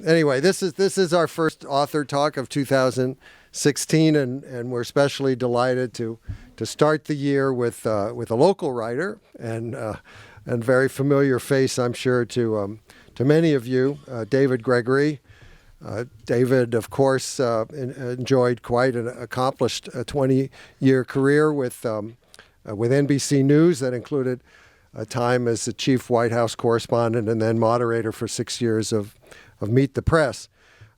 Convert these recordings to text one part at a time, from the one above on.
Anyway, this is our first author talk of 2016, and we're especially delighted to start the year with a local writer and very familiar face, I'm sure, to many of you, David Gregory. David, of course, enjoyed quite an accomplished 20-year career with NBC News that included a time as the chief White House correspondent and then moderator for 6 years of Meet the Press.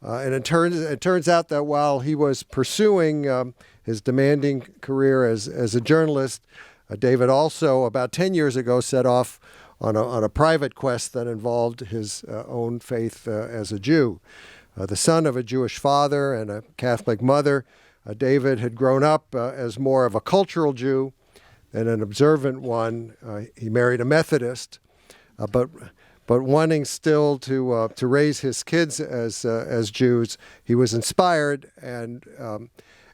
And it turns out that while he was pursuing his demanding career as a journalist, David also, about 10 years ago, set off on a private quest that involved his own faith as a Jew. The son of a Jewish father and a Catholic mother, David had grown up as more of a cultural Jew than an observant one. He married a Methodist, but wanting still to raise his kids as Jews, he was inspired, and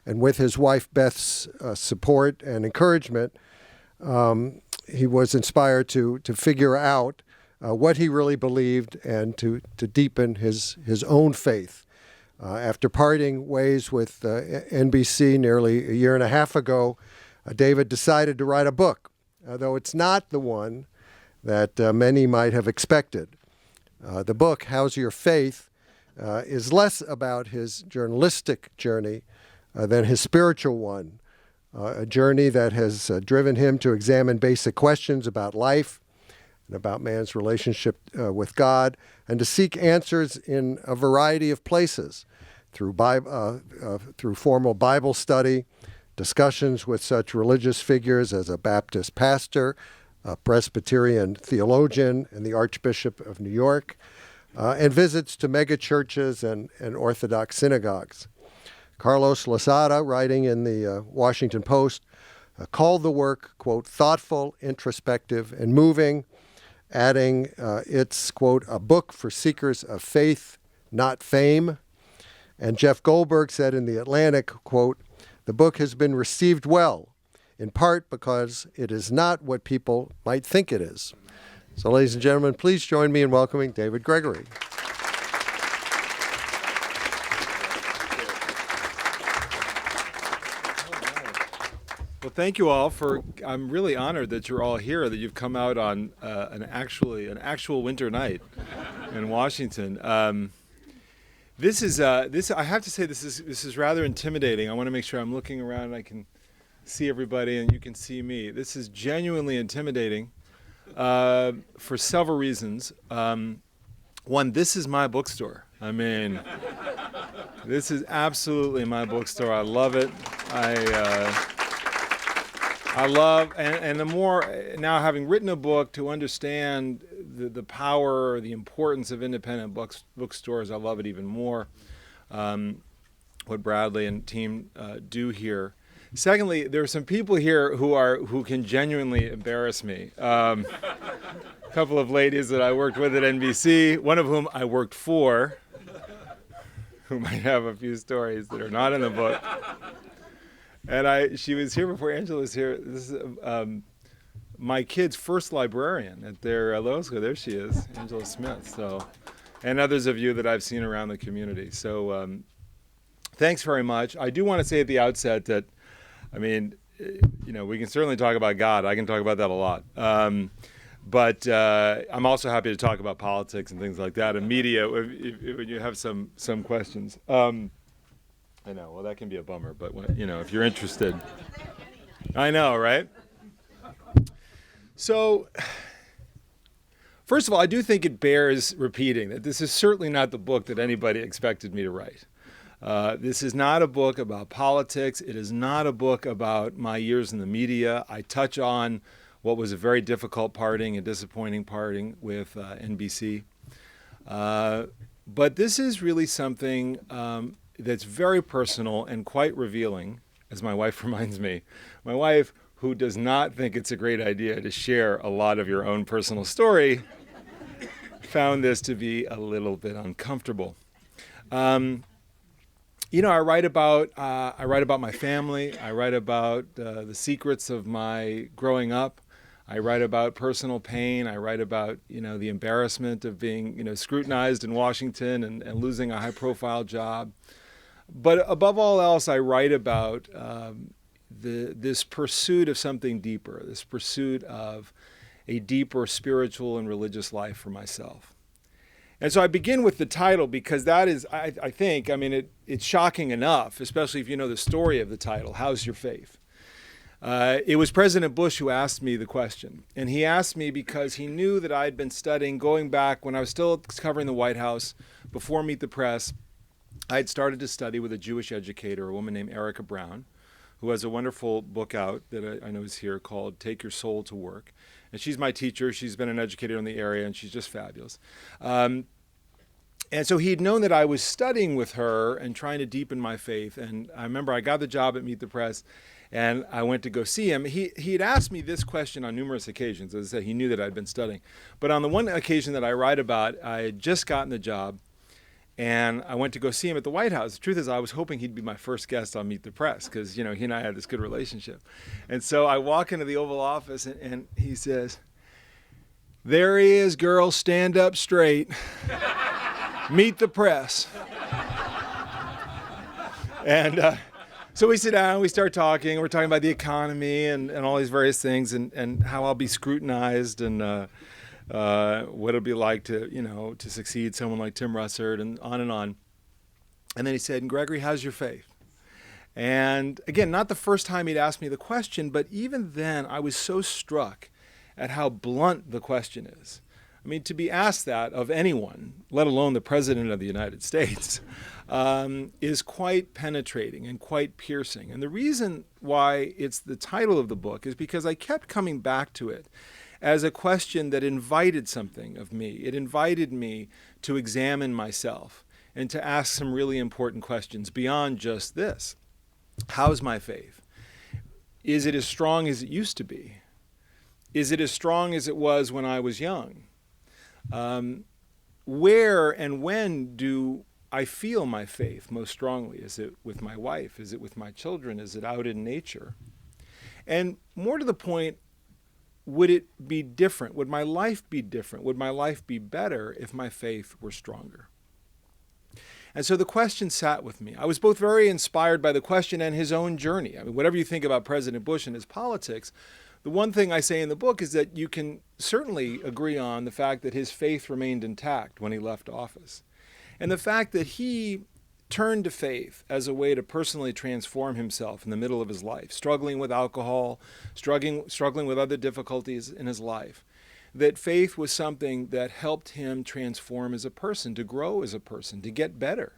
with his wife Beth's support and encouragement, he was inspired to figure out what he really believed and to deepen his own faith. After parting ways with NBC nearly a year and a half ago, David decided to write a book, though it's not the one that many might have expected. The book, How's Your Faith, is less about his journalistic journey than his spiritual one, a journey that has driven him to examine basic questions about life and about man's relationship with God, and to seek answers in a variety of places through formal Bible study, discussions with such religious figures as a Baptist pastor, a Presbyterian theologian, and the Archbishop of New York, and visits to megachurches and Orthodox synagogues. Carlos Losada, writing in the Washington Post, called the work, quote, thoughtful, introspective, and moving, adding it's, quote, a book for seekers of faith, not fame. And Jeff Goldberg said in The Atlantic, quote, the book has been received well, in part because it is not what people might think it is. So, ladies and gentlemen, please join me in welcoming David Gregory. Well, thank you all I'm really honored that you're all here, that you've come out on an actual winter night in Washington. I have to say, this is rather intimidating. I want to make sure I'm looking around and I can see everybody and you can see me. This is genuinely intimidating for several reasons. One, this is my bookstore. I mean, this is absolutely my bookstore. I love it. I love, and the more, now having written a book, to understand the power or the importance of independent bookstores, I love it even more. What Bradley and team do here. Secondly, there are some people here who can genuinely embarrass me. A couple of ladies that I worked with at NBC, one of whom I worked for, who might have a few stories that are not in the book. And she was here before Angela was here. This is my kid's first librarian at their law school. There she is, Angela Smith. So, and others of you that I've seen around the community. So, thanks very much. I do want to say at the outset that, I mean, we can certainly talk about God. I can talk about that a lot. But I'm also happy to talk about politics and things like that, and media when you have some questions. I know. Well, that can be a bummer, but if you're interested, I know, right? So, first of all, I do think it bears repeating that this is certainly not the book that anybody expected me to write. This is not a book about politics. It is not a book about my years in the media. I touch on what was a very difficult parting and disappointing parting with NBC. But this is really something that's very personal and quite revealing, as my wife reminds me. My wife, who does not think it's a great idea to share a lot of your own personal story, found this to be a little bit uncomfortable. I write about my family. I write about the secrets of my growing up. I write about personal pain. I write about, the embarrassment of being, scrutinized in Washington and losing a high-profile job. But above all else, I write about this pursuit of something deeper, this pursuit of a deeper spiritual and religious life for myself. And so I begin with the title because that is, I think, it's shocking enough, especially if you know the story of the title, How's Your Faith? It was President Bush who asked me the question. And he asked me because he knew that I had been studying, going back when I was still covering the White House, before Meet the Press. I had started to study with a Jewish educator, a woman named Erica Brown, who has a wonderful book out that I know is here called Take Your Soul to Work. And she's my teacher. She's been an educator in the area, and she's just fabulous. And so he'd known that I was studying with her and trying to deepen my faith. And I remember I got the job at Meet the Press, and I went to go see him. He'd asked me this question on numerous occasions. As I said, he knew that I'd been studying. But on the one occasion that I write about, I had just gotten the job, and I went to go see him at the White House. The truth is, I was hoping he'd be my first guest on Meet the Press because, he and I had this good relationship. And so I walk into the Oval Office, and he says, "There he is, girl, stand up straight. Meet the Press." And so we sit down, we start talking. We're talking about the economy and all these various things and how I'll be scrutinized and what it'll be like to succeed someone like Tim Russert and on and on. And then he said, "And Gregory, how's your faith?" And again, not the first time he'd asked me the question, but even then I was so struck at how blunt the question is. I mean, to be asked that of anyone, let alone the President of the United States, is quite penetrating and quite piercing. And the reason why it's the title of the book is because I kept coming back to it as a question that invited something of me. It invited me to examine myself and to ask some really important questions beyond just this. How's my faith? Is it as strong as it used to be? Is it as strong as it was when I was young? Where and when do I feel my faith most strongly? Is it with my wife? Is it with my children? Is it out in nature? And more to the point, would it be different? Would my life be different? Would my life be better if my faith were stronger? And so the question sat with me. I was both very inspired by the question and his own journey. I mean, whatever you think about President Bush and his politics, the one thing I say in the book is that you can certainly agree on the fact that his faith remained intact when he left office. And the fact that he turned to faith as a way to personally transform himself in the middle of his life, struggling with alcohol, struggling with other difficulties in his life, that faith was something that helped him transform as a person, to grow as a person, to get better,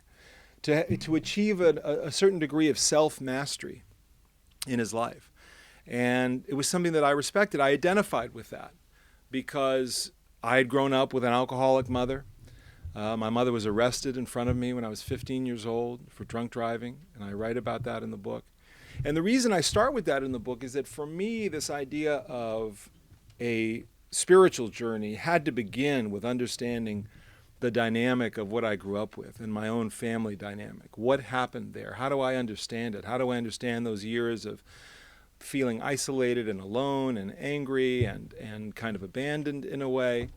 to achieve a certain degree of self-mastery in his life. And it was something that I respected. I identified with that because I had grown up with an alcoholic mother. My mother was arrested in front of me when I was 15 years old for drunk driving, and I write about that in the book. And the reason I start with that in the book is that for me, this idea of a spiritual journey had to begin with understanding the dynamic of what I grew up with and my own family dynamic. What happened there? How do I understand it? How do I understand those years of feeling isolated and alone and angry and kind of abandoned in a way?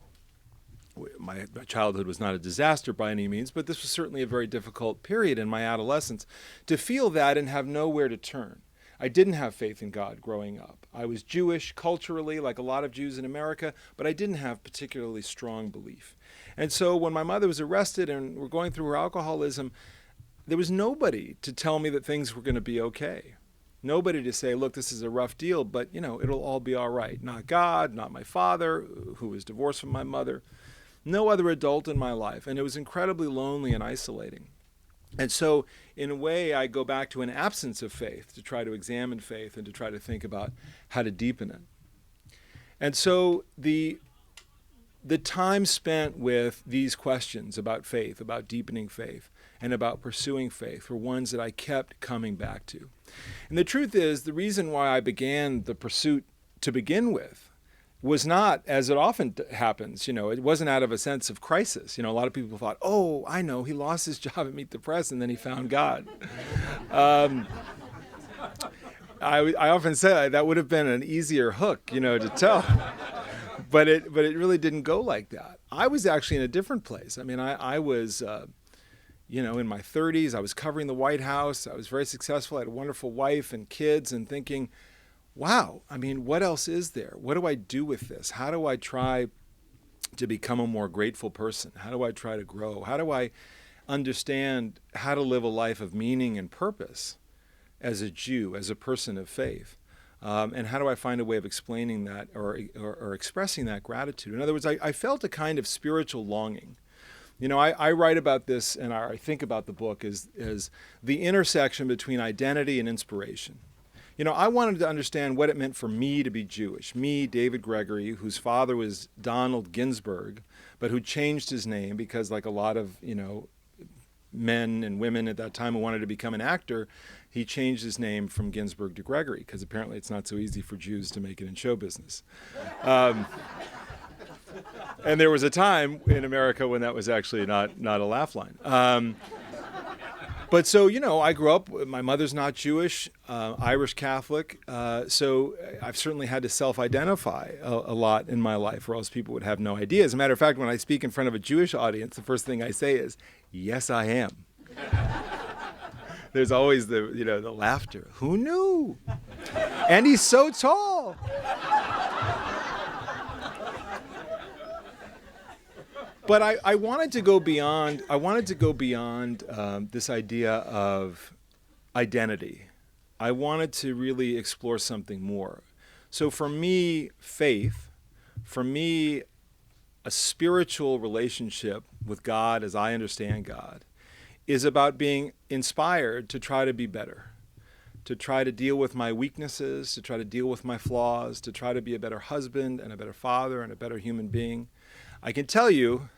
My childhood was not a disaster by any means, but this was certainly a very difficult period in my adolescence to feel that and have nowhere to turn. I didn't have faith in God growing up. I was Jewish culturally, like a lot of Jews in America, but I didn't have particularly strong belief. And so when my mother was arrested and we're going through her alcoholism, there was nobody to tell me that things were going to be okay. Nobody to say, look, this is a rough deal, but it'll all be all right. Not God, not my father, who was divorced from my mother. No other adult in my life. And it was incredibly lonely and isolating. And so, in a way, I go back to an absence of faith to try to examine faith and to try to think about how to deepen it. And so the time spent with these questions about faith, about deepening faith, and about pursuing faith were ones that I kept coming back to. And the truth is, the reason why I began the pursuit to begin with was not, as it often happens, it wasn't out of a sense of crisis. A lot of people thought, oh, I know, he lost his job at Meet the Press and then he found God. I often say that would have been an easier hook, to tell. But it really didn't go like that. I was actually in a different place. I mean, I was, in my 30s. I was covering the White House. I was very successful. I had a wonderful wife and kids, and thinking, wow, I mean, what else is there? What do I do with this? How do I try to become a more grateful person? How do I try to grow? How do I understand how to live a life of meaning and purpose as a Jew, as a person of faith? And how do I find a way of explaining that or expressing that gratitude? In other words, I felt a kind of spiritual longing. I write about this, and I think about the book as the intersection between identity and inspiration. I wanted to understand what it meant for me to be Jewish. Me, David Gregory, whose father was Donald Ginsburg, but who changed his name because, like a lot of, men and women at that time who wanted to become an actor, he changed his name from Ginsburg to Gregory, because apparently it's not so easy for Jews to make it in show business. And there was a time in America when that was actually not a laugh line. But so, I grew up, my mother's not Jewish, Irish Catholic, so I've certainly had to self-identify a lot in my life, or else people would have no idea. As a matter of fact, when I speak in front of a Jewish audience, the first thing I say is, yes, I am. There's always the laughter. Who knew? And he's so tall. But I wanted to go beyond. I wanted to go beyond this idea of identity. I wanted to really explore something more. So for me, faith, for me, a spiritual relationship with God, as I understand God, is about being inspired to try to be better, to try to deal with my weaknesses, to try to deal with my flaws, to try to be a better husband and a better father and a better human being. I can tell you,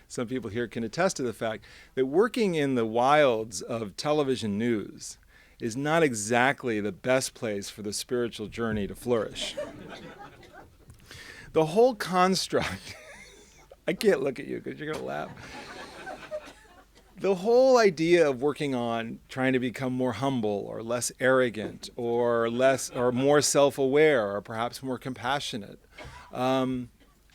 some people here can attest to the fact that working in the wilds of television news is not exactly the best place for the spiritual journey to flourish. The whole construct, I can't look at you because you're going to laugh. The whole idea of working on trying to become more humble or less arrogant or more self-aware or perhaps more compassionate.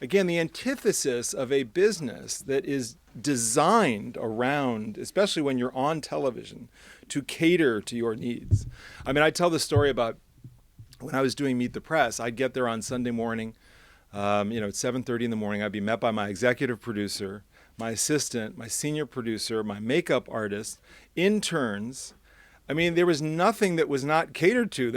Again, the antithesis of a business that is designed around, especially when you're on television, to cater to your needs. I mean, I tell the story about when I was doing Meet the Press. I'd get there on Sunday morning, at 7:30 in the morning. I'd be met by my executive producer, my assistant, my senior producer, my makeup artist, interns. I mean, there was nothing that was not catered to,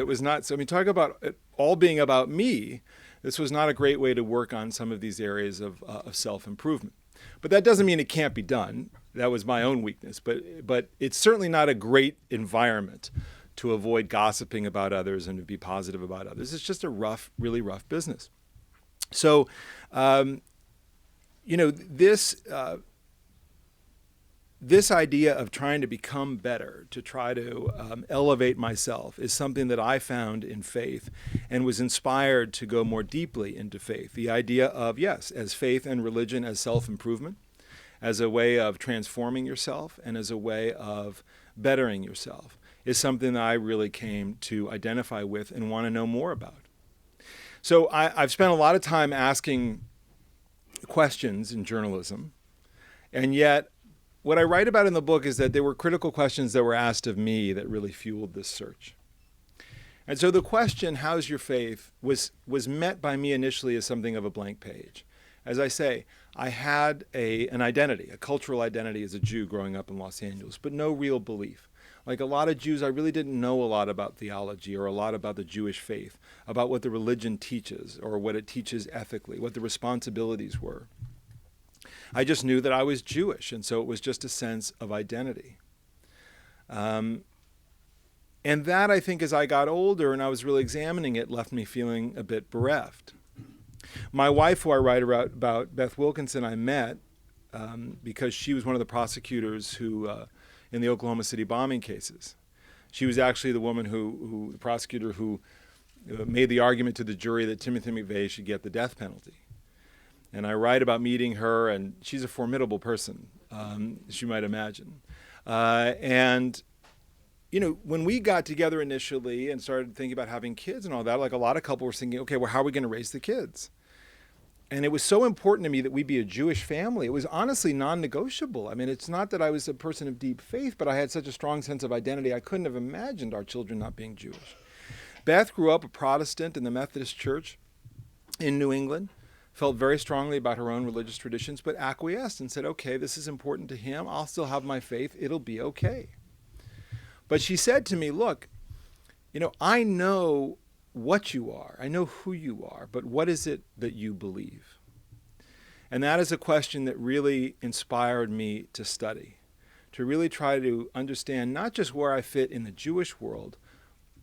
talk about it all being about me. This was not a great way to work on some of these areas of self-improvement. But that doesn't mean it can't be done. That was my own weakness. But it's certainly not a great environment to avoid gossiping about others and to be positive about others. It's just a really rough business. So, this idea of trying to become better, to try to elevate myself, is something that I found in faith and was inspired to go more deeply into faith. The idea of, yes, as faith and religion as self-improvement, as a way of transforming yourself and as a way of bettering yourself, is something that I really came to identify with and want to know more about. So I've spent a lot of time asking questions in journalism, and yet what I write about in the book is that there were critical questions that were asked of me that really fueled this search. And so the question, how's your faith, was met by me initially as something of a blank page. As I say, I had an identity, a cultural identity as a Jew growing up in Los Angeles, but no real belief. Like a lot of Jews, I really didn't know a lot about theology or a lot about the Jewish faith, about what the religion teaches or what it teaches ethically, what the responsibilities were. I just knew that I was Jewish, and so it was just a sense of identity. And that, I think, as I got older and I was really examining it, left me feeling a bit bereft. My wife, who I write about, Beth Wilkinson, I met because she was one of the prosecutors who, in the Oklahoma City bombing cases. She was actually the woman the prosecutor who made the argument to the jury that Timothy McVeigh should get the death penalty. And I write about meeting her, and she's a formidable person, as you might imagine. And when we got together initially and started thinking about having kids and all that, like a lot of couples were thinking, okay, well, how are we going to raise the kids? And it was so important to me that we be a Jewish family. It was honestly non-negotiable. I mean, it's not that I was a person of deep faith, but I had such a strong sense of identity. I couldn't have imagined our children not being Jewish. Beth grew up a Protestant in the Methodist Church in New England, felt very strongly about her own religious traditions, but acquiesced and said, okay, this is important to him. I'll still have my faith. It'll be okay. But she said to me, look, I know what you are. I know who you are, but what is it that you believe? And that is a question that really inspired me to study, to really try to understand not just where I fit in the Jewish world,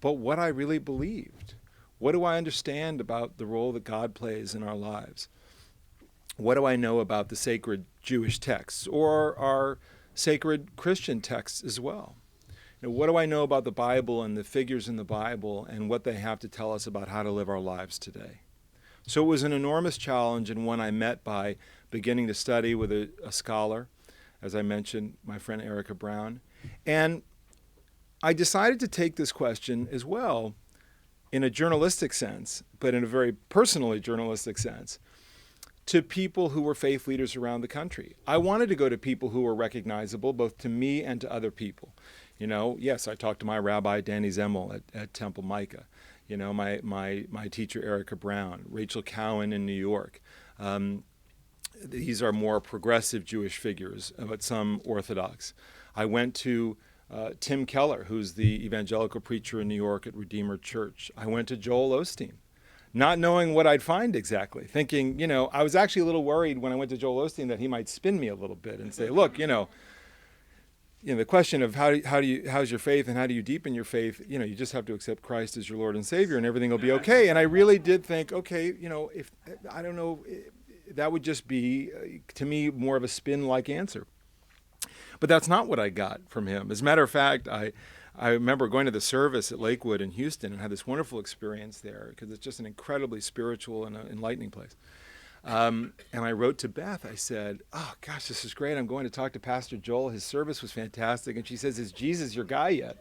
but what I really believed. What do I understand about the role that God plays in our lives? What do I know about the sacred Jewish texts or our sacred Christian texts as well? What do I know about the Bible and the figures in the Bible and what they have to tell us about how to live our lives today? So it was an enormous challenge, and one I met by beginning to study with a scholar, as I mentioned, my friend Erica Brown. And I decided to take this question as well in a journalistic sense, but in a very personally journalistic sense, to people who were faith leaders around the country. I wanted to go to people who were recognizable, both to me and to other people. Yes, I talked to my rabbi, Danny Zemmel, at Temple Micah. My teacher, Erica Brown, Rachel Cowan in New York. These are more progressive Jewish figures, but some Orthodox. I went to Tim Keller, who's the evangelical preacher in New York at Redeemer Church. I went to Joel Osteen, not knowing what I'd find exactly, thinking, I was actually a little worried when I went to Joel Osteen that he might spin me a little bit and say, look, the question of how's your faith and how do you deepen your faith, you just have to accept Christ as your Lord and Savior and everything will be okay. And I really did think, okay, if I don't know, that would just be, to me, more of a spin-like answer. But that's not what I got from him. As a matter of fact, I remember going to the service at Lakewood in Houston and had this wonderful experience there because it's just an incredibly spiritual and enlightening place. And I wrote to Beth, I said, oh gosh, this is great. I'm going to talk to Pastor Joel. His service was fantastic. And she says, is Jesus your guy yet?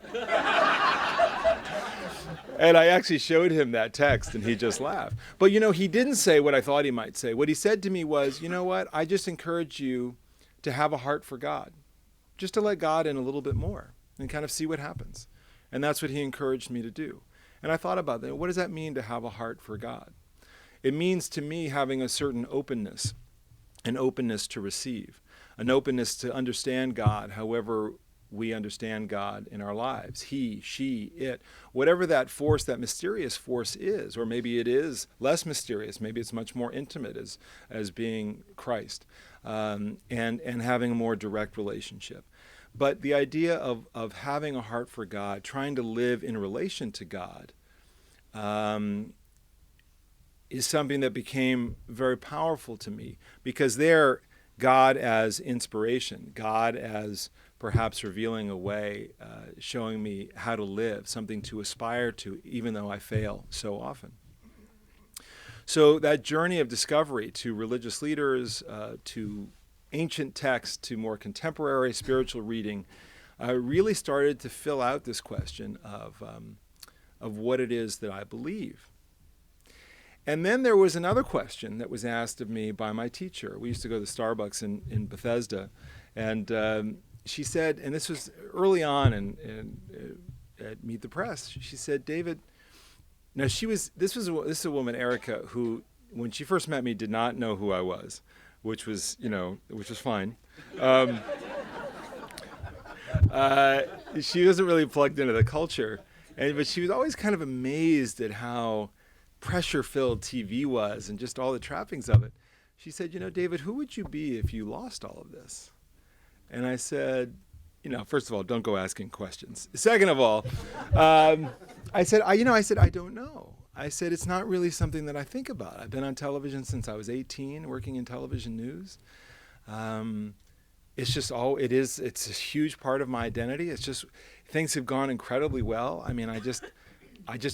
And I actually showed him that text and he just laughed. But he didn't say what I thought he might say. What he said to me was, you know what? I just encourage you to have a heart for God, just to let God in a little bit more and kind of see what happens. And that's what he encouraged me to do. And I thought about that. What does that mean to have a heart for God? It means to me having a certain openness, an openness to receive, an openness to understand God however we understand God in our lives. He, she, it, whatever that force, that mysterious force is, or maybe it is less mysterious, maybe it's much more intimate as being Christ, and having a more direct relationship. But the idea of having a heart for God, trying to live in relation to God, is something that became very powerful to me, because there, God as inspiration, God as perhaps revealing a way, showing me how to live, something to aspire to, even though I fail so often. So that journey of discovery to religious leaders, to ancient texts, to more contemporary spiritual reading, really started to fill out this question of what it is that I believe. And then there was another question that was asked of me by my teacher. We used to go to Starbucks in Bethesda, and she said, and this was early on at Meet the Press, she said, David, now this is a woman, Erica, who, when she first met me, did not know who I was, which was fine. She wasn't really plugged into the culture, but she was always kind of amazed at how pressure-filled TV was and just all the trappings of it. She said, David, who would you be if you lost all of this? And I said, first of all, don't go asking questions. Second of all, I said, I don't know. I said, it's not really something that I think about. I've been on television since I was 18, working in television news. It's just it's a huge part of my identity. It's just, things have gone incredibly well. I mean, I just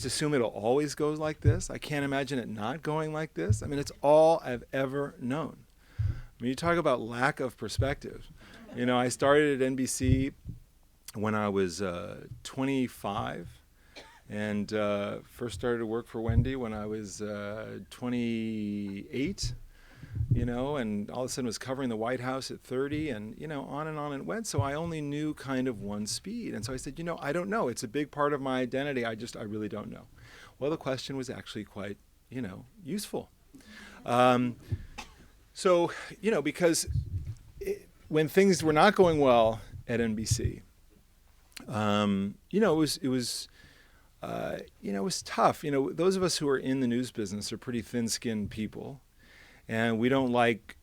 assume it'll always go like this. I can't imagine it not going like this. I mean, it's all I've ever known. I mean, you talk about lack of perspective. I started at NBC when I was 25, and first started to work for Wendy when I was 28, and all of a sudden was covering the White House at 30, and, on and on it went. So I only knew kind of one speed. And so I said, I don't know. It's a big part of my identity. I really don't know. Well, the question was actually quite, useful. So, because when things were not going well at NBC, it was tough. Those of us who are in the news business are pretty thin-skinned people, and we don't like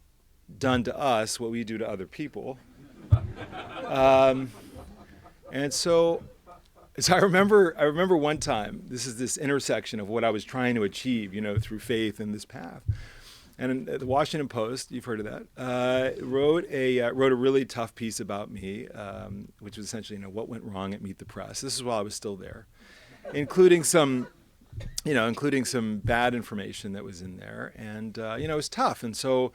done to us what we do to other people. And so I remember one time, this is this intersection of what I was trying to achieve, through faith in this path. And the Washington Post, you've heard of that, wrote a really tough piece about me, which was essentially, what went wrong at Meet the Press. This is while I was still there, including some bad information that was in there, and it was tough. And so,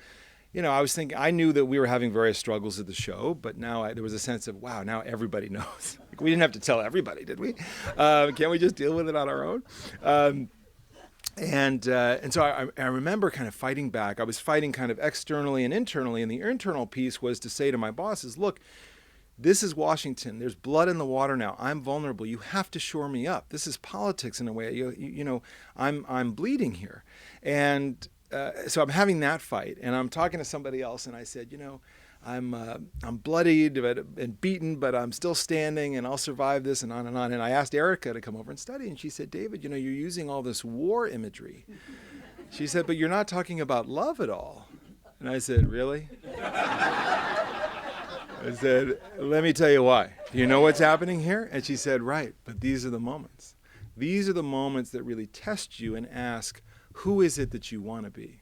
I was thinking, I knew that we were having various struggles at the show, but now there was a sense of, wow, now everybody knows. Like, we didn't have to tell everybody, did we? Can't we just deal with it on our own? And so I remember kind of fighting back. I was fighting kind of externally and internally, and the internal piece was to say to my bosses, look, this is Washington. There's blood in the water now. I'm vulnerable. You have to shore me up. This is politics in a way. I'm bleeding here. And so I'm having that fight, and I'm talking to somebody else, and I said, I'm bloodied and beaten, but I'm still standing, and I'll survive this, and on and on. And I asked Erica to come over and study, and she said, David, you're using all this war imagery. She said, but you're not talking about love at all. And I said, really? I said, let me tell you why. Do you know what's happening here? And she said, right, but these are the moments. These are the moments that really test you and ask, who is it that you want to be?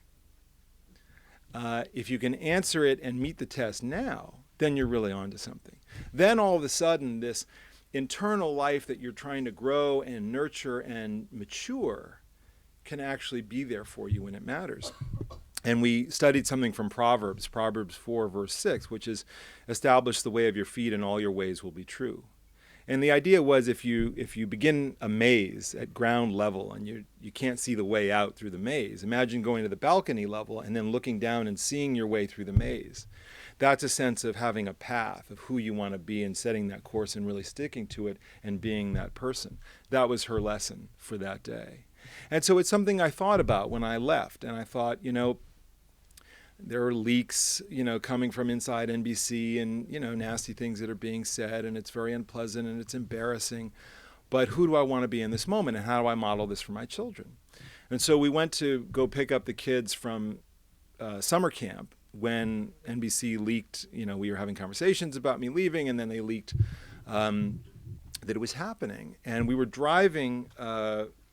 If you can answer it and meet the test now, then you're really onto something. Then all of a sudden, this internal life that you're trying to grow and nurture and mature can actually be there for you when it matters. And we studied something from Proverbs 4, verse 6, which is, establish the way of your feet and all your ways will be true. And the idea was, if you begin a maze at ground level and you can't see the way out through the maze, imagine going to the balcony level and then looking down and seeing your way through the maze. That's a sense of having a path of who you want to be and setting that course and really sticking to it and being that person. That was her lesson for that day. And so it's something I thought about when I left. And I thought, there are leaks, coming from inside NBC and, nasty things that are being said, and it's very unpleasant and it's embarrassing. But who do I want to be in this moment, and how do I model this for my children? And so we went to go pick up the kids from summer camp when NBC leaked, we were having conversations about me leaving, and then they leaked that it was happening. And we were driving,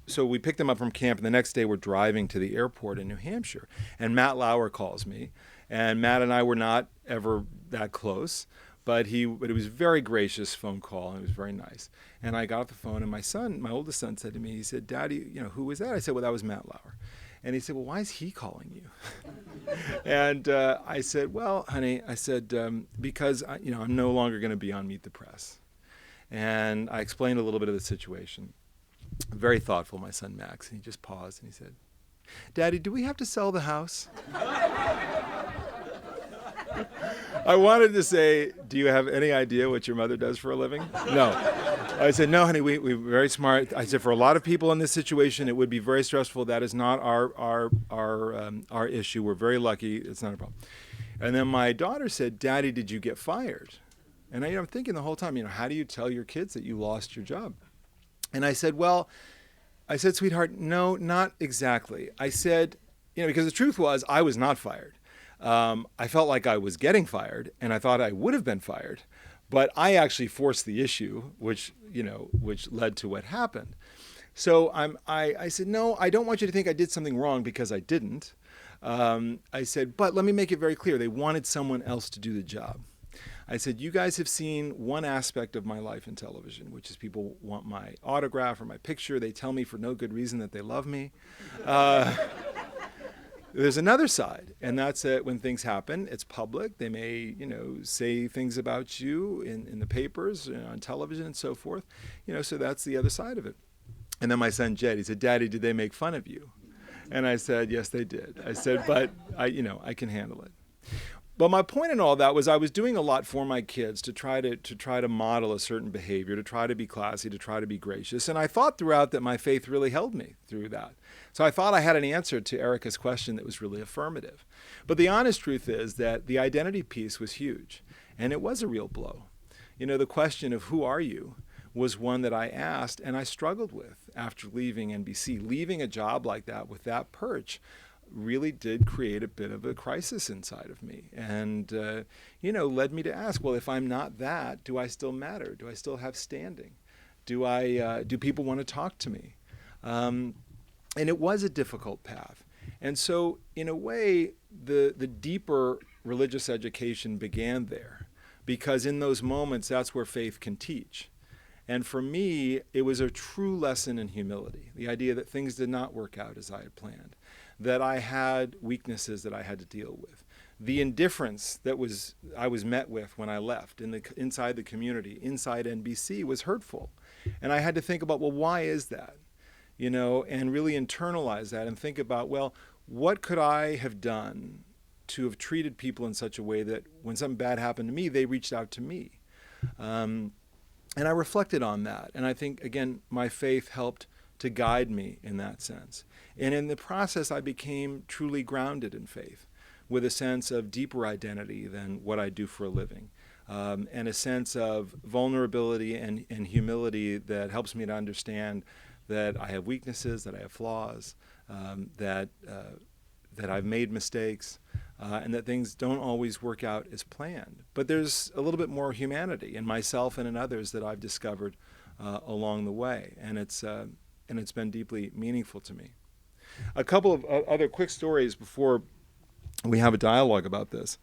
so we picked them up from camp, and the next day we're driving to the airport in New Hampshire. And Matt Lauer calls me, and Matt and I were not ever that close, but it was a very gracious phone call, and it was very nice. And I got off the phone, and my oldest son said to me, he said, Daddy, who was that? I said, well, that was Matt Lauer. And he said, well, why is he calling you? And I said, well, honey, because I'm no longer going to be on Meet the Press. And I explained a little bit of the situation. Very thoughtful, my son Max. And he just paused and he said, Daddy, do we have to sell the house? I wanted to say, do you have any idea what your mother does for a living? No. I said, no, honey, we're very smart. I said, for a lot of people in this situation, it would be very stressful. That is not our issue. We're very lucky. It's not a problem. And then my daughter said, Daddy, did you get fired? And I'm thinking the whole time, how do you tell your kids that you lost your job? And I said, sweetheart, no, not exactly. I said, because the truth was I was not fired. I felt like I was getting fired, and I thought I would have been fired, but I actually forced the issue, which led to what happened. So I said, no, I don't want you to think I did something wrong, because I didn't. I said, but let me make it very clear. They wanted someone else to do the job. I said, you guys have seen one aspect of my life in television, which is people want my autograph or my picture. They tell me for no good reason that they love me. There's another side, and that's that when things happen, it's public. They may, say things about you in the papers, on television, and so forth. So that's the other side of it. And then my son Jed, he said, "Daddy, did they make fun of you?" And I said, "Yes, they did." I said, "But I can handle it." But my point in all that was I was doing a lot for my kids to try to model a certain behavior, to try to be classy, to try to be gracious. And I thought throughout that my faith really held me through that. So I thought I had an answer to Erica's question that was really affirmative. But the honest truth is that the identity piece was huge, and it was a real blow. The question of who are you was one that I asked and I struggled with after leaving NBC. Leaving a job like that with that perch really did create a bit of a crisis inside of me, and led me to ask, well, if I'm not that, do I still matter? Do I still have standing? Do people want to talk to me? And it was a difficult path. And so in a way, the deeper religious education began there, because in those moments, that's where faith can teach. And for me, it was a true lesson in humility, the idea that things did not work out as I had planned, that I had weaknesses that I had to deal with. The indifference that I was met with when I left inside the community, inside NBC, was hurtful. And I had to think about, well, why is that? And really internalize that and think about, well, what could I have done to have treated people in such a way that when something bad happened to me, they reached out to me? And I reflected on that. And I think, again, my faith helped to guide me in that sense. And in the process, I became truly grounded in faith, with a sense of deeper identity than what I do for a living, and a sense of vulnerability and humility that helps me to understand that I have weaknesses, that I have flaws, that I've made mistakes, and that things don't always work out as planned. But there's a little bit more humanity in myself and in others that I've discovered along the way, and it's been deeply meaningful to me. A couple of other quick stories before we have a dialogue about this.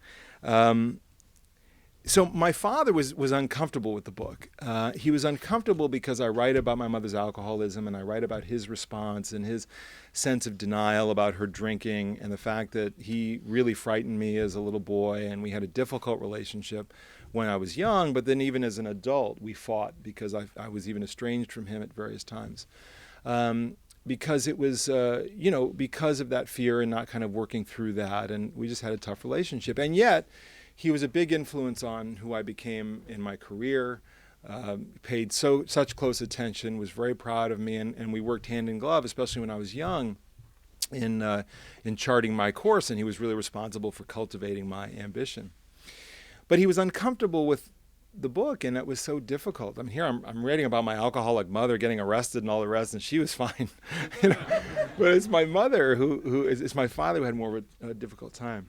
So my father was uncomfortable with the book. He was uncomfortable because I write about my mother's alcoholism, and I write about his response and his sense of denial about her drinking, and the fact that he really frightened me as a little boy, and we had a difficult relationship when I was young, but then even as an adult, we fought because I was even estranged from him at various times. Because it was, because of that fear and not kind of working through that, and we just had a tough relationship. And yet, he was a big influence on who I became in my career, paid such close attention, was very proud of me, and we worked hand in glove, especially when I was young, in charting my course, and he was really responsible for cultivating my ambition. But he was uncomfortable with the book, and it was so difficult. I'm reading about my alcoholic mother getting arrested and all the rest, and she was fine. But it's my mother it's my father who had more of a difficult time.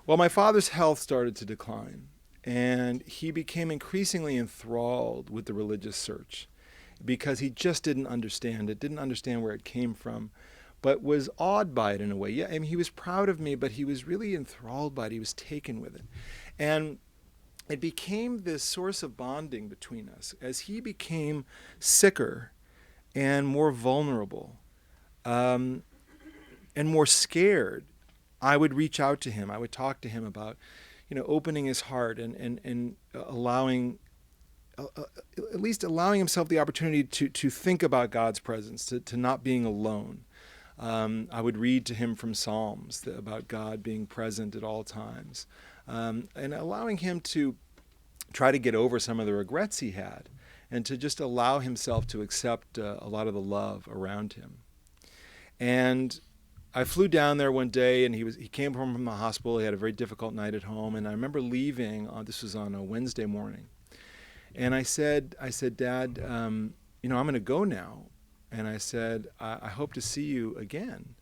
Well, my father's health started to decline, and he became increasingly enthralled with the religious search because he just didn't understand it, didn't understand where it came from, but was awed by it in a way. Yeah, he was proud of me, but he was really enthralled by it. He was taken with it. And it became this source of bonding between us as he became sicker and more vulnerable and more scared. I would reach out to him. I would talk to him about, opening his heart and allowing, at least allowing himself the opportunity to think about God's presence, to not being alone. I would read to him from Psalms about God being present at all times, and allowing him to try to get over some of the regrets he had, and to just allow himself to accept a lot of the love around him. And I flew down there one day, and he came home from the hospital. He had a very difficult night at home, and I remember leaving. This was on a Wednesday morning, and I said, Dad, I'm going to go now. And I said, I hope to see you again.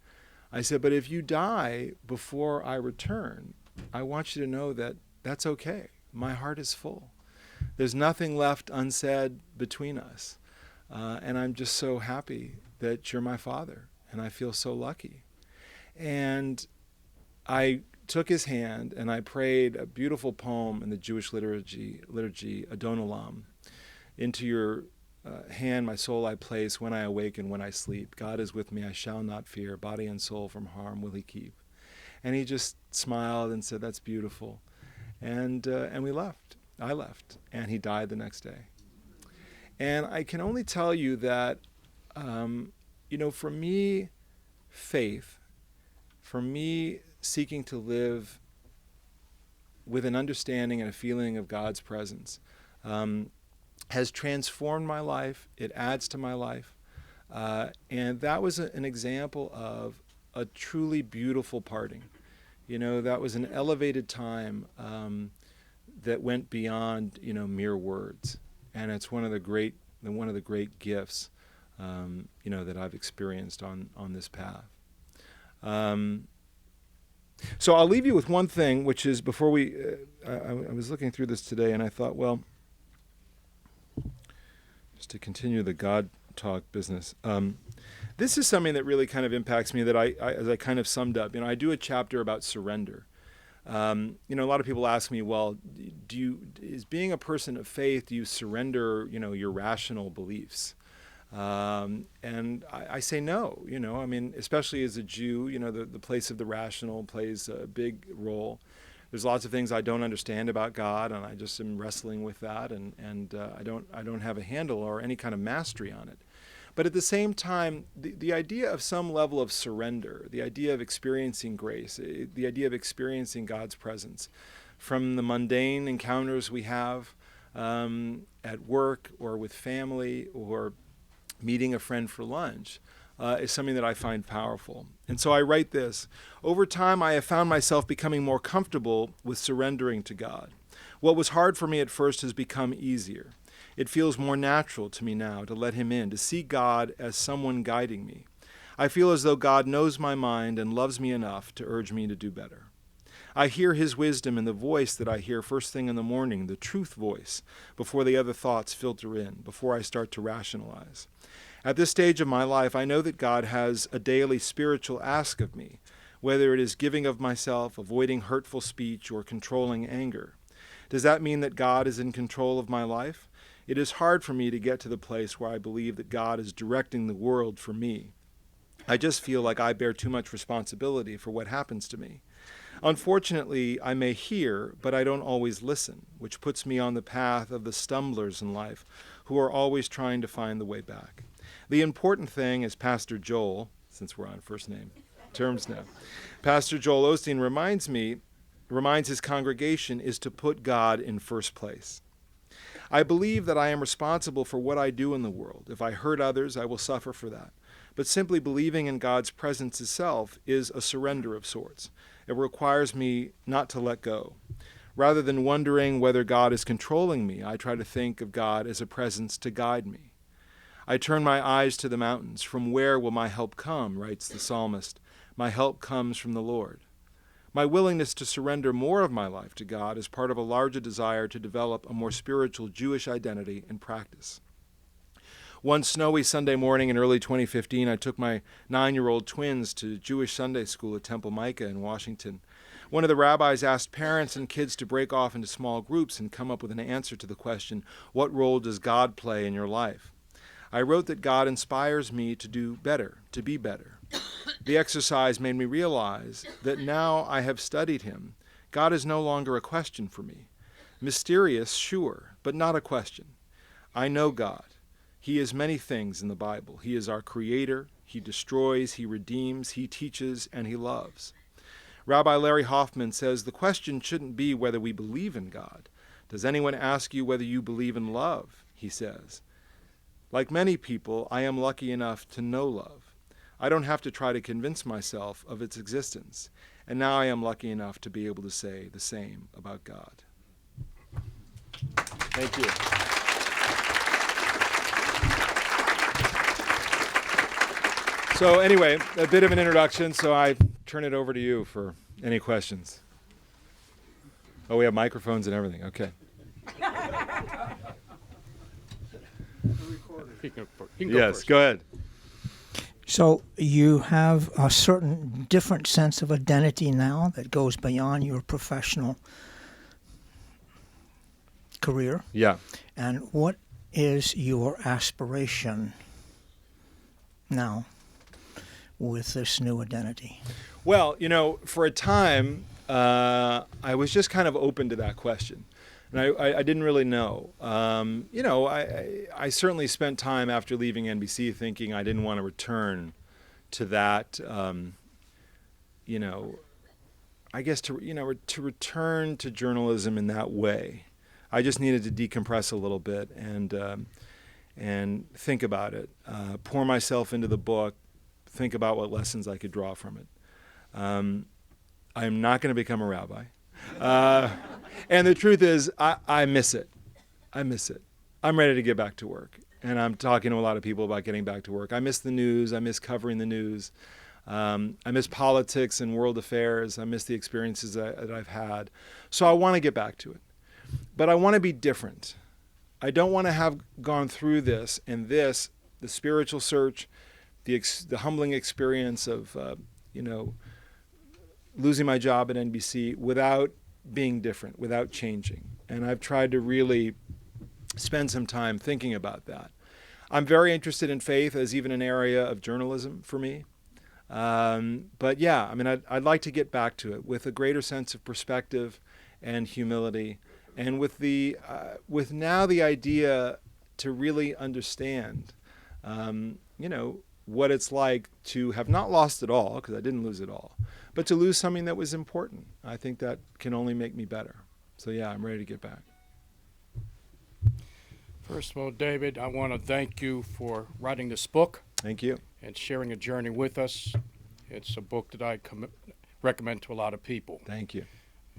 I said, but if you die before I return, I want you to know that that's okay. My heart is full. There's nothing left unsaid between us, and I'm just so happy that you're my father, and I feel so lucky. And I took his hand and I prayed a beautiful poem in the Jewish liturgy, Adon Olam. Into your hand my soul I place, when I awake and when I sleep. God is with me, I shall not fear. Body and soul from harm will he keep. And he just smiled and said, "That's beautiful." And we left. I left. And he died the next day. And I can only tell you that, for me, faith, for me seeking to live with an understanding and a feeling of God's presence, has transformed my life. It adds to my life. And that was an example of a truly beautiful parting. That was an elevated time that went beyond, mere words. And it's one of the great gifts, that I've experienced on this path. So I'll leave you with one thing, which is before we, I was looking through this today, and I thought, well, just to continue the God talk business, this is something that really kind of impacts me that I as I kind of summed up. I do a chapter about surrender. A lot of people ask me, well, is being a person of faith, do you surrender, your rational beliefs? And I say no, especially as a Jew, the place of the rational plays a big role. There's lots of things I don't understand about God, and I just am wrestling with that, and I don't have a handle or any kind of mastery on it. But at the same time, the idea of some level of surrender, the idea of experiencing grace, the idea of experiencing God's presence from the mundane encounters we have at work or with family or meeting a friend for lunch, is something that I find powerful. And so I write this: over time, I have found myself becoming more comfortable with surrendering to God. What was hard for me at first has become easier. It feels more natural to me now to let him in, to see God as someone guiding me. I feel as though God knows my mind and loves me enough to urge me to do better. I hear his wisdom in the voice that I hear first thing in the morning, the truth voice, before the other thoughts filter in, before I start to rationalize. At this stage of my life, I know that God has a daily spiritual ask of me, whether it is giving of myself, avoiding hurtful speech, or controlling anger. Does that mean that God is in control of my life? It is hard for me to get to the place where I believe that God is directing the world for me. I just feel like I bear too much responsibility for what happens to me. Unfortunately, I may hear, but I don't always listen, which puts me on the path of the stumblers in life who are always trying to find the way back. The important thing, as Pastor Joel, since we're on first name terms now, Pastor Joel Osteen reminds his congregation, is to put God in first place. I believe that I am responsible for what I do in the world. If I hurt others, I will suffer for that. But simply believing in God's presence itself is a surrender of sorts. It requires me not to let go. Rather than wondering whether God is controlling me, I try to think of God as a presence to guide me. I turn my eyes to the mountains. From where will my help come, writes the psalmist. My help comes from the Lord. My willingness to surrender more of my life to God is part of a larger desire to develop a more spiritual Jewish identity and practice. One snowy Sunday morning in early 2015, I took my 9-year-old twins to Jewish Sunday school at Temple Micah in Washington. One of the rabbis asked parents and kids to break off into small groups and come up with an answer to the question, what role does God play in your life? I wrote that God inspires me to do better, to be better. The exercise made me realize that now I have studied him, God is no longer a question for me. Mysterious, sure, but not a question. I know God. He is many things in the Bible. He is our creator. He destroys, he redeems, he teaches, and he loves. Rabbi Larry Hoffman says the question shouldn't be whether we believe in God. Does anyone ask you whether you believe in love? He says. Like many people, I am lucky enough to know love. I don't have to try to convince myself of its existence. And now I am lucky enough to be able to say the same about God. Thank you. So anyway, a bit of an introduction, so I turn it over to you for any questions. Oh, we have microphones and everything. Okay. Yes, go ahead. So you have a certain different sense of identity now that goes beyond your professional career. Yeah. And what is your aspiration now with this new identity? Well, for a time, I was just kind of open to that question. And I didn't really know. I certainly spent time after leaving NBC thinking I didn't want to return to that, I guess to return to journalism in that way. I just needed to decompress a little bit and think about it, pour myself into the book, think about what lessons I could draw from it. I'm not going to become a rabbi. And the truth is, I miss it. I miss it. I'm ready to get back to work. And I'm talking to a lot of people about getting back to work. I miss the news. I miss covering the news. I miss politics and world affairs. I miss the experiences that I've had. So I want to get back to it. But I want to be different. I don't want to have gone through this and the spiritual search, the humbling experience of, losing my job at NBC without being different, without changing. And I've tried to really spend some time thinking about that. I'm very interested in faith as even an area of journalism for me. But yeah, I'd like to get back to it with a greater sense of perspective and humility, and with now the idea to really understand, what it's like to have not lost it all, because I didn't lose it all, but to lose something that was important. I think that can only make me better. So yeah, I'm ready to get back. First of all, David, I want to thank you for writing this book. Thank you. And sharing a journey with us. It's a book that I recommend to a lot of people. Thank you.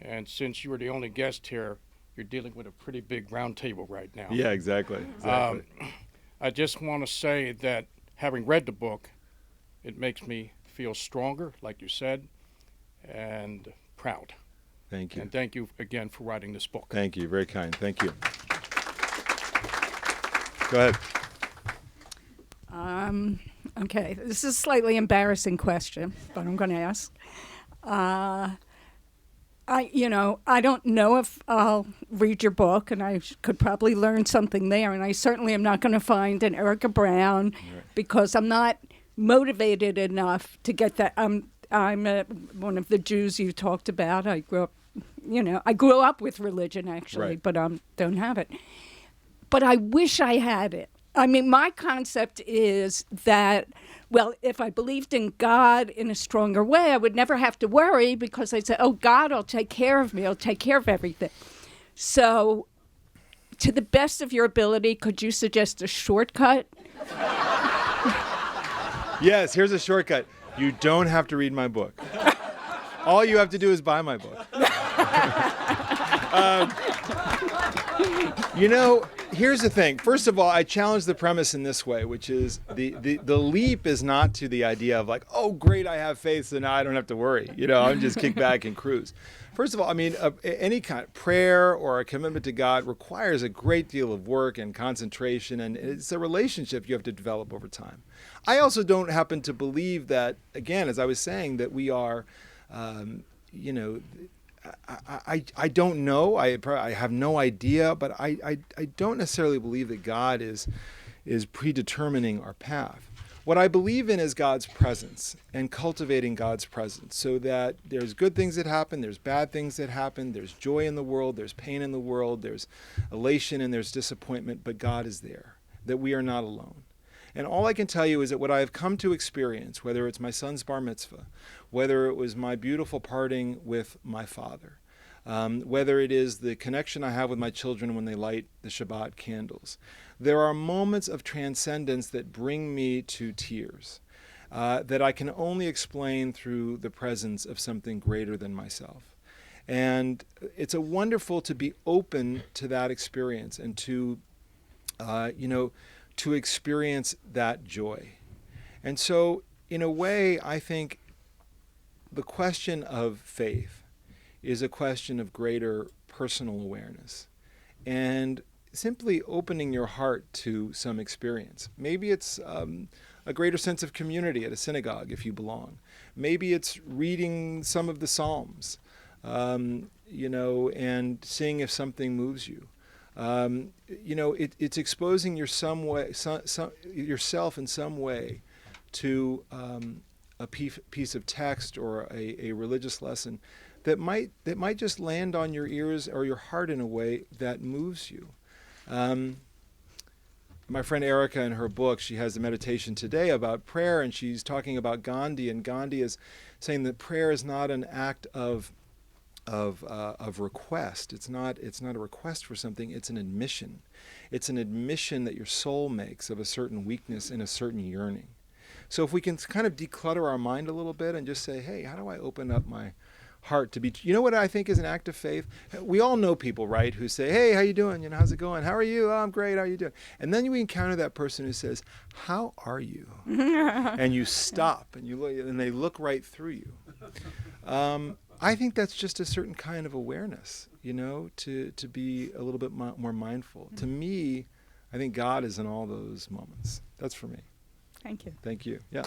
And since you were the only guest here, you're dealing with a pretty big round table right now. Yeah, exactly. I just want to say that having read the book, it makes me feel stronger, like you said, and proud. Thank you. And thank you again for writing this book. Thank you. Very kind. Thank you. Go ahead. Okay, this is a slightly embarrassing question, but I'm going to ask. I don't know if I'll read your book, and I could probably learn something there, and I certainly am not going to find an Erica Brown because I'm not motivated enough to get that. I'm one of the Jews you talked about. I grew up with religion, actually, Right. but don't have it. But I wish I had it. My concept is that, well, if I believed in God in a stronger way, I would never have to worry because I'd say, oh, God will take care of me. He'll take care of everything. So to the best of your ability, could you suggest a shortcut? Yes, here's a shortcut. You don't have to read my book. All you have to do is buy my book. Here's the thing. First of all, I challenge the premise in this way, which is the leap is not to the idea of like, oh, great, I have faith, so now I don't have to worry. I'm just kick back and cruise. First of all, any kind of prayer or a commitment to God requires a great deal of work and concentration, and it's a relationship you have to develop over time. I also don't happen to believe that, again, as I was saying, that we are, I don't know. I have no idea, but I don't necessarily believe that God is predetermining our path. What I believe in is God's presence and cultivating God's presence so that there's good things that happen, there's bad things that happen, there's joy in the world, there's pain in the world, there's elation and there's disappointment, but God is there, that we are not alone. And all I can tell you is that what I have come to experience, whether it's my son's bar mitzvah, whether it was my beautiful parting with my father, whether it is the connection I have with my children when they light the Shabbat candles, there are moments of transcendence that bring me to tears that I can only explain through the presence of something greater than myself. And it's wonderful to be open to that experience and to experience that joy. And so, in a way, I think the question of faith is a question of greater personal awareness and simply opening your heart to some experience. Maybe it's a greater sense of community at a synagogue if you belong. Maybe it's reading some of the Psalms, and seeing if something moves you. It's exposing yourself in some way to a piece of text or a religious lesson that might just land on your ears or your heart in a way that moves you. My friend Erica, in her book, she has a meditation today about prayer, and she's talking about Gandhi, and Gandhi is saying that prayer is not an act of request. It's not a request for something. It's an admission. It's an admission that your soul makes of a certain weakness and a certain yearning. So if we can kind of declutter our mind a little bit and just say, hey, how do I open up my heart to be, you know what I think is an act of faith? We all know people, right, who say, hey, how you doing? You know, how's it going? How are you? Oh, I'm great. How are you doing? And then we encounter that person who says, how are you? And you stop and you look, and they look right through you. I think that's just a certain kind of awareness, you know, to be a little bit more mindful. To me, I think God is in all those moments. That's for me. Thank you. Thank you. Yeah.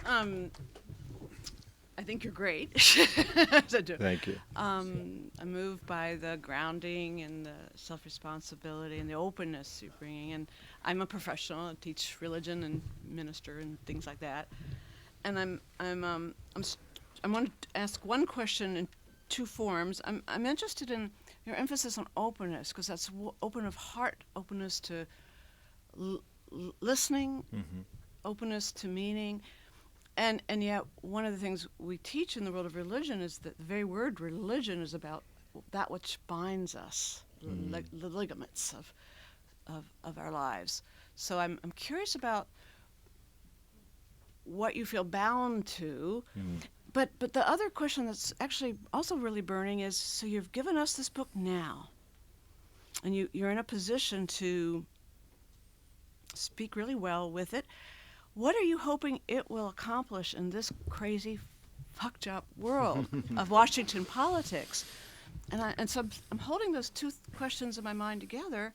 I think you're great. Thank you. I'm moved by the grounding and the self-responsibility and the openness you're bringing. And I'm a professional. I teach religion and minister and things like that. And I want to ask one question in two forms. I'm interested in your emphasis on openness, because that's open of heart, openness to listening, openness to meaning. And yet, one of the things we teach in the world of religion is that the very word religion is about that which binds us, the ligaments of our lives. So I'm curious about what you feel bound to. But the other question that's actually also really burning is, so you've given us this book now, and you're in a position to speak really well with it. What are you hoping it will accomplish in this crazy, fucked up world of Washington politics? And so I'm holding those two questions in my mind together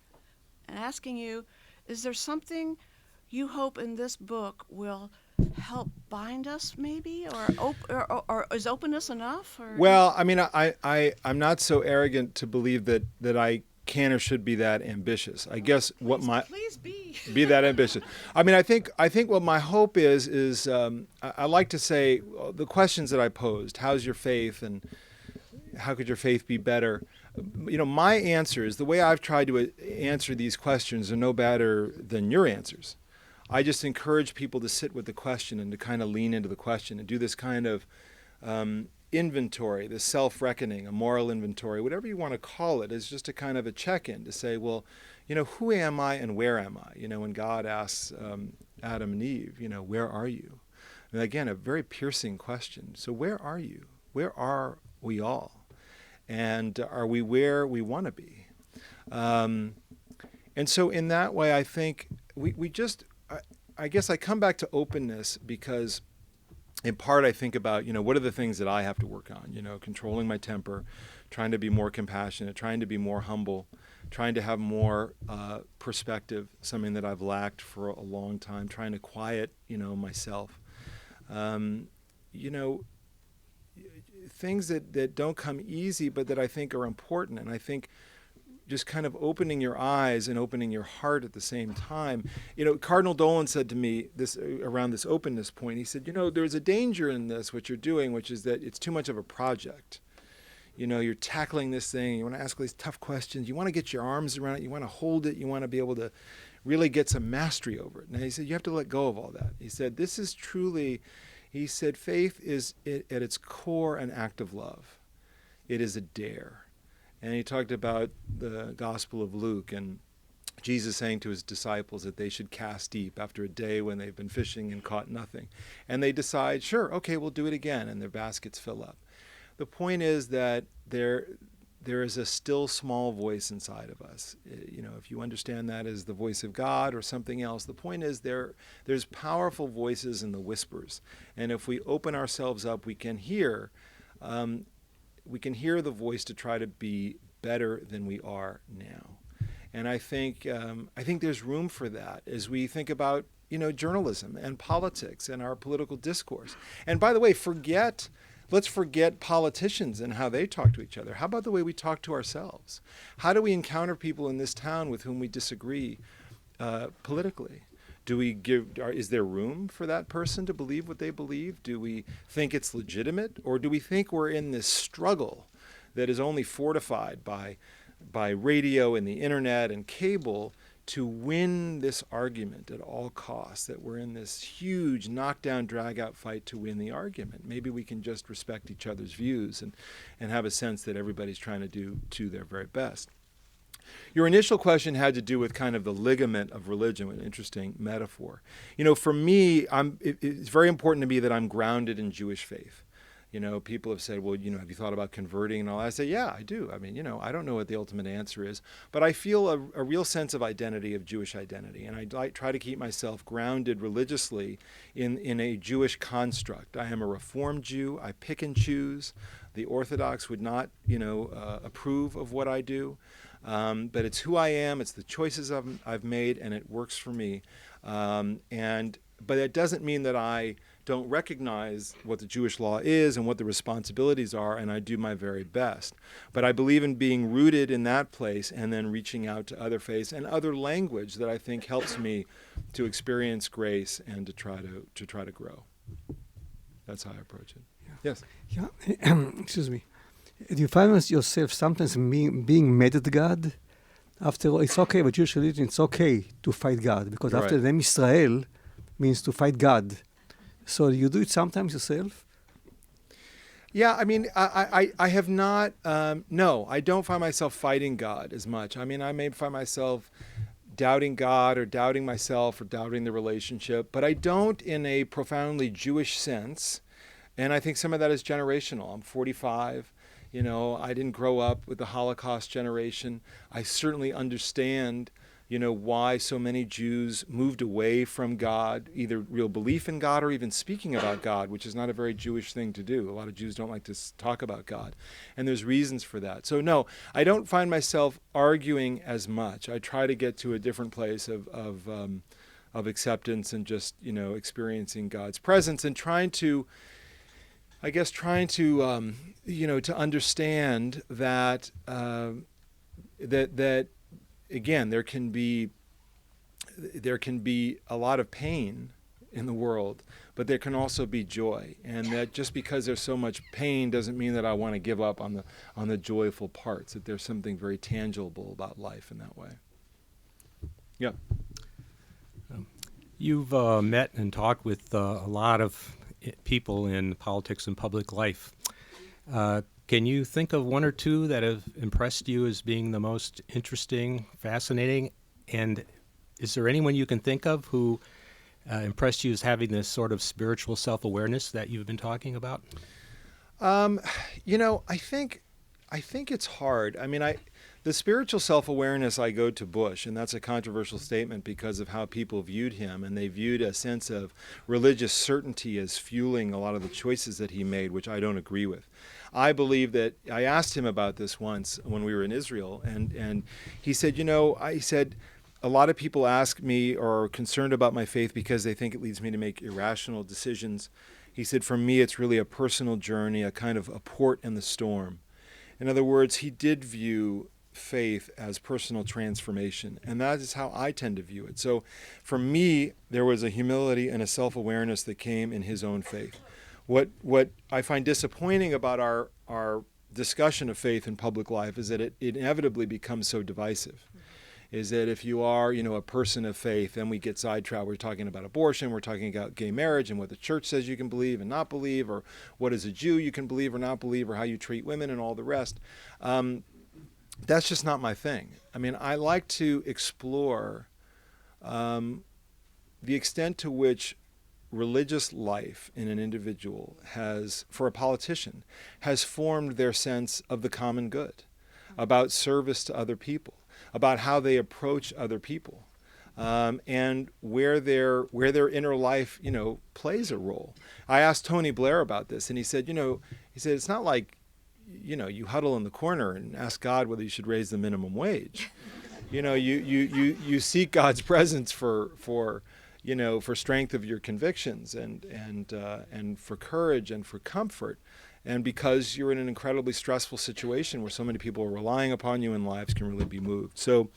and asking you, is there something you hope in this book will help bind us, maybe, or is openness enough? Or? Well, I mean, I'm not so arrogant to believe that I can or should be that ambitious. I guess please be that ambitious. I mean, I think what my hope is I like to say the questions that I posed. How's your faith, and how could your faith be better? You know, my answers, the way I've tried to answer these questions, are no better than your answers. I just encourage people to sit with the question and to kind of lean into the question and do this kind of inventory, this self-reckoning, a moral inventory, whatever you want to call it, is just a kind of a check-in to say, well, you know, who am I and where am I? You know, when God asks Adam and Eve, you know, where are you? And again, a very piercing question. So where are you? Where are we all? And are we where we want to be? And so in that way, I think we just, I guess I come back to openness because in part I think about, you know, what are the things that I have to work on? You know, controlling my temper, trying to be more compassionate, trying to be more humble, trying to have more perspective, something that I've lacked for a long time, trying to quiet, you know, myself. You know, things that don't come easy, but that I think are important. And I think just kind of opening your eyes and opening your heart at the same time. You know, Cardinal Dolan said to me this around this openness point, he said, you know, there's a danger in this, what you're doing, which is that it's too much of a project. You know, you're tackling this thing, you want to ask all these tough questions, you want to get your arms around it, you want to hold it, you want to be able to really get some mastery over it. And he said, you have to let go of all that. He said, this is truly, he said, faith is at its core an act of love. It is a dare. And he talked about the Gospel of Luke and Jesus saying to his disciples that they should cast deep after a day when they've been fishing and caught nothing. And they decide, sure, okay, we'll do it again, and their baskets fill up. The point is that there is a still small voice inside of us. You know, if you understand that as the voice of God or something else, the point is there's powerful voices in the whispers. And if we open ourselves up, we can hear the voice to try to be better than we are now. And I think there's room for that as we think about, you know, journalism and politics and our political discourse. And by the way, let's forget politicians and how they talk to each other. How about the way we talk to ourselves? How do we encounter people in this town with whom we disagree politically? Is there room for that person to believe what they believe? Do we think it's legitimate, or do we think we're in this struggle that is only fortified by radio and the internet and cable to win this argument at all costs, that we're in this huge knockdown, drag-out fight to win the argument? Maybe we can just respect each other's views and have a sense that everybody's trying to do their very best. Your initial question had to do with kind of the ligament of religion, an interesting metaphor. For me, it's very important to me that I'm grounded in Jewish faith. People have said, well, have you thought about converting and all that? I say, yeah, I do. I mean, I don't know what the ultimate answer is, but I feel a real sense of identity, of Jewish identity. And I try to keep myself grounded religiously in a Jewish construct. I am a Reformed Jew. I pick and choose. The Orthodox would not, approve of what I do. But it's who I am. It's the choices I've made, and it works for me. But it doesn't mean that I don't recognize what the Jewish law is and what the responsibilities are, and I do my very best. But I believe in being rooted in that place and then reaching out to other faiths and other language that I think helps me to experience grace and to try to grow. That's how I approach it. Yeah. Yes. Yeah. Excuse me. Do you find yourself sometimes being mad at God? After all, it's okay, with Jewish religion, it's okay to fight God, because Right. after the name Israel means to fight God. So you do it sometimes yourself? Yeah, I mean, I have not, no, I don't find myself fighting God as much. I mean, I may find myself doubting God or doubting myself or doubting the relationship, but I don't in a profoundly Jewish sense. And I think some of that is generational. I'm 45. I didn't grow up with the Holocaust generation. I certainly understand, why so many Jews moved away from God, either real belief in God or even speaking about God, which is not a very Jewish thing to do. A lot of Jews don't like to talk about God. And there's reasons for that. So no, I don't find myself arguing as much. I try to get to a different place of acceptance and just, experiencing God's presence and trying to to understand that that again, there can be a lot of pain in the world, but there can also be joy, and that just because there's so much pain doesn't mean that I want to give up on the joyful parts. That there's something very tangible about life in that way. Yeah. You've met and talked with a lot of people in politics and public life. Can you think of one or two that have impressed you as being the most interesting, fascinating? And is there anyone you can think of who impressed you as having this sort of spiritual self-awareness that you've been talking about? I think it's hard. I mean, the spiritual self-awareness, I go to Bush, and that's a controversial statement because of how people viewed him, and they viewed a sense of religious certainty as fueling a lot of the choices that he made, which I don't agree with. I believe that, I asked him about this once when we were in Israel, and he said, I said, a lot of people ask me or are concerned about my faith because they think it leads me to make irrational decisions. He said, for me, it's really a personal journey, a kind of a port in the storm. In other words, he did view faith as personal transformation, and that is how I tend to view it. So for me, there was a humility and a self-awareness that came in his own faith. What I find disappointing about our discussion of faith in public life is that it inevitably becomes so divisive. Is that if you are, a person of faith, then we get sidetracked. We're talking about abortion, we're talking about gay marriage and what the church says you can believe and not believe, or what as a Jew you can believe or not believe, or how you treat women and all the rest. That's just not my thing. I mean, I like to explore the extent to which religious life in an individual has, for a politician, has formed their sense of the common good, about service to other people, about how they approach other people, and where their inner life, plays a role. I asked Tony Blair about this, and he said, it's not like, you huddle in the corner and ask God whether you should raise the minimum wage. You seek God's presence for strength of your convictions and for courage and for comfort. and because you're in an incredibly stressful situation where so many people are relying upon you and lives can really be moved. So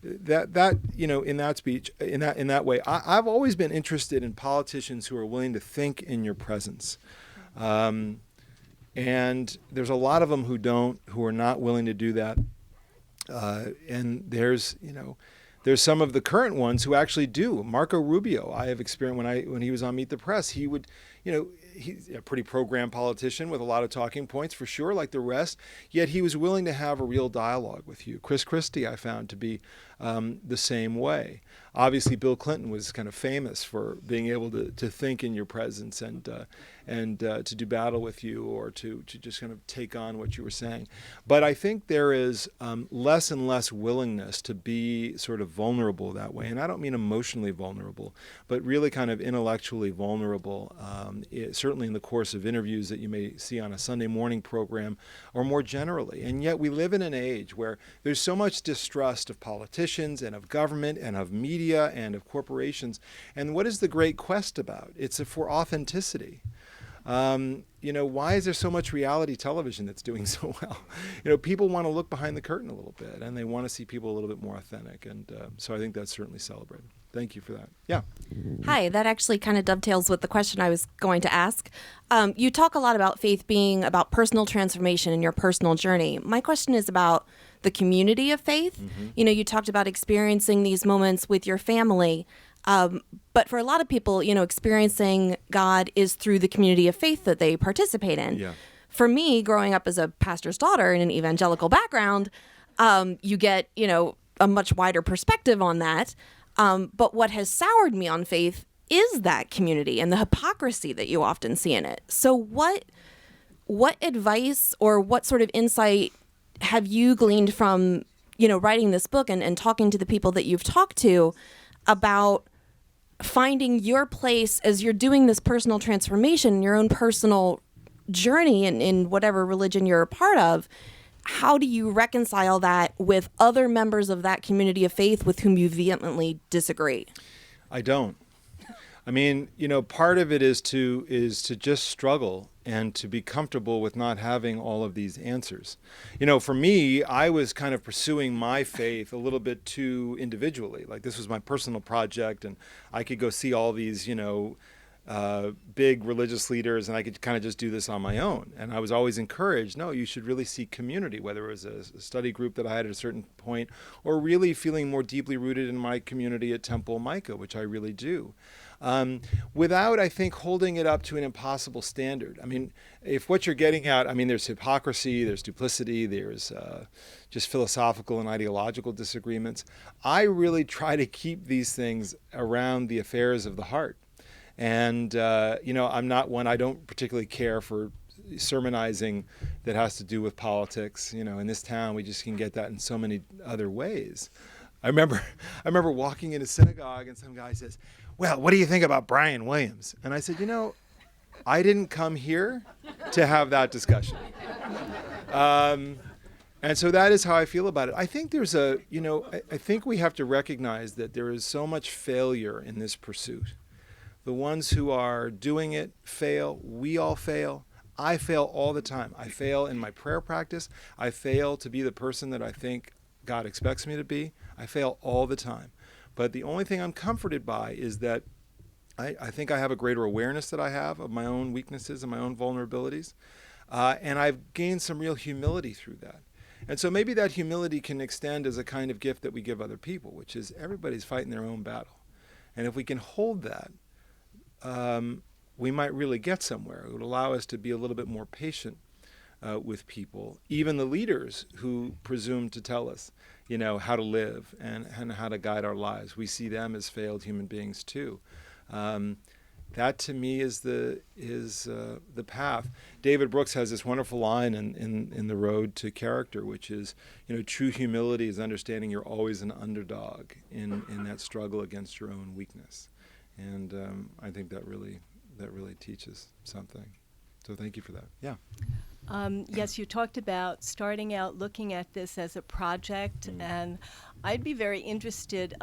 that in that speech, in that way, I've always been interested in politicians who are willing to think in your presence. And there's a lot of them who are not willing to do that. And there's some of the current ones who actually do. Marco Rubio, I have experienced when he was on Meet the Press, he would, he's a pretty programmed politician with a lot of talking points for sure, like the rest, yet he was willing to have a real dialogue with you. Chris Christie I found to be the same way. Obviously, Bill Clinton was kind of famous for being able to think in your presence and to do battle with you or to just kind of take on what you were saying. But I think there is less and less willingness to be sort of vulnerable that way. And I don't mean emotionally vulnerable, but really kind of intellectually vulnerable, certainly in the course of interviews that you may see on a Sunday morning program or more generally. And yet we live in an age where there's so much distrust of politicians and of government and of media and of corporations. And what is the great quest about? It's for authenticity. Why is there so much reality television that's doing so well? People want to look behind the curtain a little bit, and they want to see people a little bit more authentic. And so I think that's certainly celebrated. Thank you for that. Yeah. Hi, that actually kind of dovetails with the question I was going to ask. You talk a lot about faith being about personal transformation in your personal journey. My question is about the community of faith. Mm-hmm. You talked about experiencing these moments with your family. But for a lot of people, experiencing God is through the community of faith that they participate in. Yeah. For me, growing up as a pastor's daughter in an evangelical background, you get, a much wider perspective on that. But what has soured me on faith is that community and the hypocrisy that you often see in it. So what advice or what sort of insight have you gleaned from, writing this book and talking to the people that you've talked to about finding your place as you're doing this personal transformation, your own personal journey in whatever religion you're a part of? How do you reconcile that with other members of that community of faith with whom you vehemently disagree? I don't. I mean, part of it is to just struggle and to be comfortable with not having all of these answers. For me, I was kind of pursuing my faith a little bit too individually. Like this was my personal project, and I could go see all these, big religious leaders, and I could kind of just do this on my own. And I was always encouraged, no, you should really seek community, whether it was a study group that I had at a certain point, or really feeling more deeply rooted in my community at Temple Micah, which I really do. Without, I think, holding it up to an impossible standard. I mean, if what you're getting at, there's hypocrisy, there's duplicity, there's just philosophical and ideological disagreements. I really try to keep these things around the affairs of the heart. And, I'm not one, I don't particularly care for sermonizing that has to do with politics. In this town, we just can get that in so many other ways. I remember walking in a synagogue and some guy says, well, what do you think about Brian Williams? And I said, I didn't come here to have that discussion. And so that is how I feel about it. I think there's I think we have to recognize that there is so much failure in this pursuit. The ones who are doing it fail. We all fail. I fail all the time. I fail in my prayer practice. I fail to be the person that I think God expects me to be. I fail all the time. But the only thing I'm comforted by is that I think I have a greater awareness that I have of my own weaknesses and my own vulnerabilities. And I've gained some real humility through that. And so maybe that humility can extend as a kind of gift that we give other people, which is everybody's fighting their own battle. And if we can hold that, we might really get somewhere. It would allow us to be a little bit more patient with people, even the leaders who presume to tell us, how to live and how to guide our lives. We see them as failed human beings too. That to me is the path. David Brooks has this wonderful line in The Road to Character, which is, true humility is understanding you're always an underdog in that struggle against your own weakness. And I think that really teaches something. So thank you for that. Yeah. Yes, you talked about starting out looking at this as a project, and I'd be very interested